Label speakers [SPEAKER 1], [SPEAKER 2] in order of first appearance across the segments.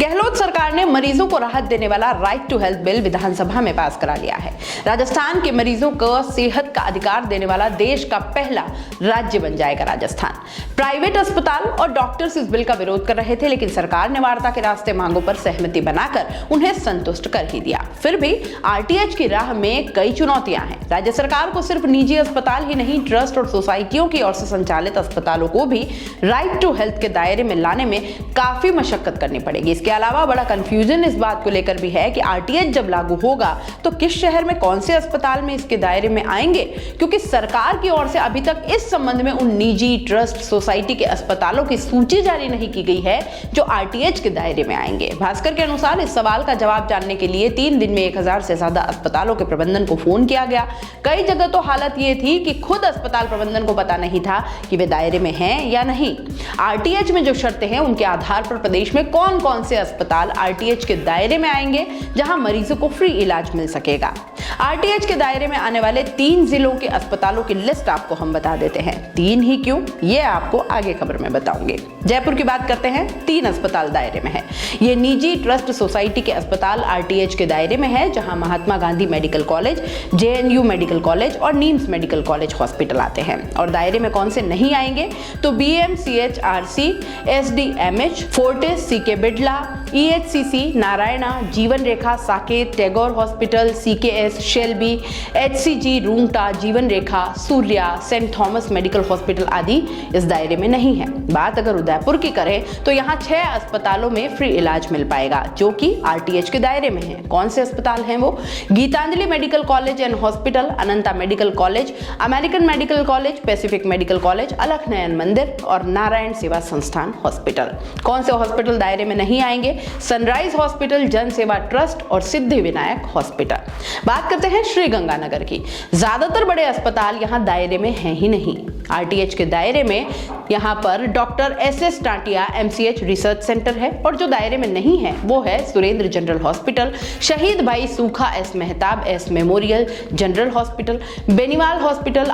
[SPEAKER 1] गहलोत सरकार ने मरीजों को राहत देने वाला राइट टू हेल्थ बिल विधानसभा में पास करा लिया है। राजस्थान के मरीजों को सेहत का अधिकार देने वाला देश का पहला राज्य बन जाएगा राजस्थान। प्राइवेट अस्पताल और डॉक्टर्स इस बिल का विरोध कर रहे थे, लेकिन सरकार ने वार्ता के रास्ते मांगों पर सहमति बनाकर उन्हें संतुष्ट कर ही दिया। फिर भी आरटीएच की राह में कई चुनौतियां हैं। राज्य सरकार को सिर्फ निजी अस्पताल ही नहीं, ट्रस्ट और सोसाइटियों की ओर से संचालित अस्पतालों को भी राइट टू हेल्थ के दायरे में लाने में काफी मशक्कत करनी पड़ेगी। इसके अलावा बड़ा कंफ्यूजन इस बात को लेकर भी है कि आरटीएच जब लागू होगा तो किस शहर में कौन से अस्पताल में इसके दायरे में आएंगे, क्योंकि सरकार की ओर से अभी तक इस संबंध में उन निजी, ट्रस्ट, सोसाइटी के अस्पतालों की सूची जारी नहीं की गई है जो आरटीएच के दायरे में आएंगे। भास्कर के अनुसार इस सवाल का जवाब जानने के लिए 3 दिन में 1000 से ज्यादा अस्पतालों के प्रबंधन को फोन किया गया। कई जगह तो हालत ये थी कि खुद अस्पताल प्रबंधन को पता नहीं था कि वे दायरे में हैं या नहीं। आरटीएच में जो शर्तें हैं उनके आधार पर प्रदेश में कौन कौन से अस्पताल आरटीएच के दायरे में आएंगे जहां मरीजों को फ्री इलाज मिल सकेगा। आरटीएच के दायरे में आने वाले 3 जिलों के अस्पतालों की लिस्ट आपको हम बता देते हैं। 3 ही क्यों, ये आपको आगे खबर में बताऊंगे। जयपुर की बात करते हैं। 3 अस्पताल दायरे में है। ये निजी, ट्रस्ट, सोसाइटी के अस्पताल आरटीएच के दायरे में है, जहां Mahatma Gandhi medical college, JNU medical college और नीम्स मेडिकल कॉलेज हॉस्पिटल आते हैं। और दायरे में कौन से नहीं आएंगे तो BMCHRC, SDMH, Fortis, CK Birla, EHCC, Narayana, Jeevan Rekha, Saket, Tagore hospital, CKS, Shalby, HCG, Rungta, Jeevan Rekha, Surya, Saint Thomas medical hospital आदि इस दायरे में नहीं है। बात अगर उदयपुर की करें तो यहाँ 6 अस्पतालों में फ्री इलाज मिल पाएगा जो कि आरटीएच के दायरे में है। कौन से अस्पताल हैं वो? Gitanjali medical college and hospital, Ananta medical college, American medical college, Pacific medical college, Alakh Nayan मंदिर और नारायण सेवा संस्थान हॉस्पिटल। कौन से हॉस्पिटल दायरे में नहीं आएंगे? सनराइज हॉस्पिटल, जन सेवा ट्रस्ट और सिद्धि विनायक हॉस्पिटल। बात करते हैं श्री गंगानगर की। ज्यादातर बड़े अस्पताल यहाँ दायरे में हैं ही नहीं। आरटीएच के दायरे में यहाँ पर doctor SS Tatia MCH research centre है, और जो दायरे में नहीं है वो है Surendra general hospital, Shaheed Bhai Sukha S Mehtab S memorial general hospital, Beniwal hospital,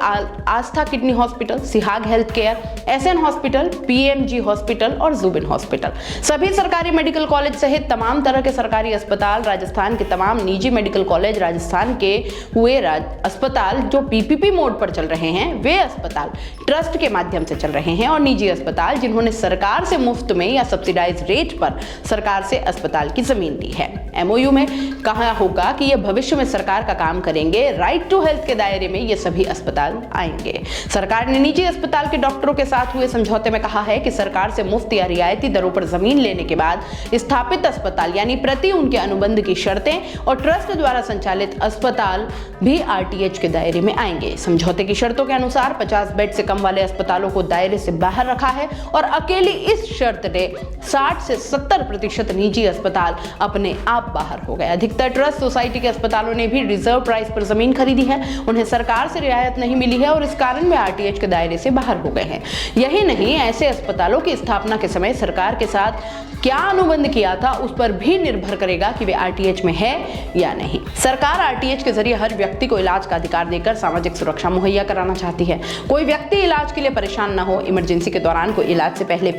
[SPEAKER 1] Aastha kidney hospital, Sihag health care, SN hospital, PMG hospital और जुबिन हॉस्पिटल। सभी सरकारी मेडिकल कॉलेज सहित तमाम तरह के सरकारी अस्पताल, राजस्थान के तमाम निजी मेडिकल कॉलेज, राजस्थान के हुए अस्पताल जो पीपीपी मोड पर चल रहे हैं, वे अस्पताल ट्रस्ट के माध्यम से चल रहे हैं, और निजी अस्पताल जिन्होंने सरकार से मुफ्त में या सब्सिडाइज रेट पर सरकार से अस्पताल की जमीन ली है। एमओयू में कहा होगा कि ये भविष्य में सरकार का काम करेंगे। राइट टू हेल्थ के दायरे में ये सभी अस्पताल आएंगे। सरकार ने निजी अस्पताल के डॉक्टरों के साथ हुए समझौते में कहा है कि सरकार से मुफ्त या रियायती दरों पर जमीन लेने के बाद स्थापित अस्पताल यानी प्रति उनके अनुबंध की शर्तें और ट्रस्ट द्वारा संचालित अस्पताल भी आरटीएच के दायरे में आएंगे। समझौते की शर्तों के अनुसार 50 बेड से कम वाले अस्पतालों को दायरे से बाहर रखा है, और अकेली इस शर्त ने 60 से 70% निजी अस्पताल अपने आप बाहर हो गए। अधिकतर ट्रस्ट सोसाइटी के अस्पतालों ने भी रिजर्व प्राइस पर जमीन खरीदी है। उन्हें सरकार से रियायत नहीं मिली है और इस कारण वे आरटीएच के दायरे से बाहर हो गए हैं। यही नहीं, ऐसे अस्पतालों की स्थापना के समय सरकार के साथ क्या अनुबंध किया था उस पर भी निर्भर करेगा कि वे आरटीएच में है या नहीं। सरकार आरटीएच के जरिए हर व्यक्ति को इलाज का अधिकार देकर सामाजिक सुरक्षा मुहैया कराना चाहती है। कोई व्यक्ति इलाज के लिए परेशान ना हो, इमरजेंसी के दौरान कोई इलाज से पहले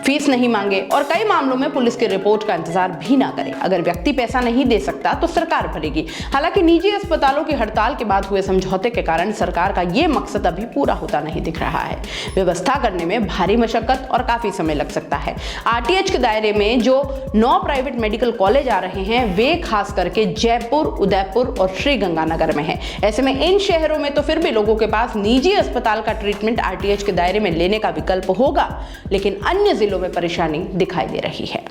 [SPEAKER 1] फीस नहीं मांगे और कई मामलों में पुलिस की रिपोर्ट का इंतजार भी ना करे। अगर व्यक्ति पैसा नहीं दे सकता तो सरकार भरेगी। हालांकि निजी अस्पतालों की हड़ताल के बाद हुए समझौते के कारण सरकार का ये मकसद अभी पूरा होता नहीं दिख रहा है। व्यवस्था करने में भारी मशक्कत और काफी समय लग सकता है। आरटीएच के दायरे में जो 9 प्राइवेट मेडिकल कॉलेज आ रहे हैं वे खास करके जयपुर, उदयपुर और श्री गंगानगर में है। ऐसे में इन शहरों में तो फिर भी लोगों के पास निजी अस्पताल का ट्रीटमेंट आरटीएच के दायरे में लेने का विकल्प होगा, लेकिन अन्य जिलों में परेशानी दिखाई दे रही है।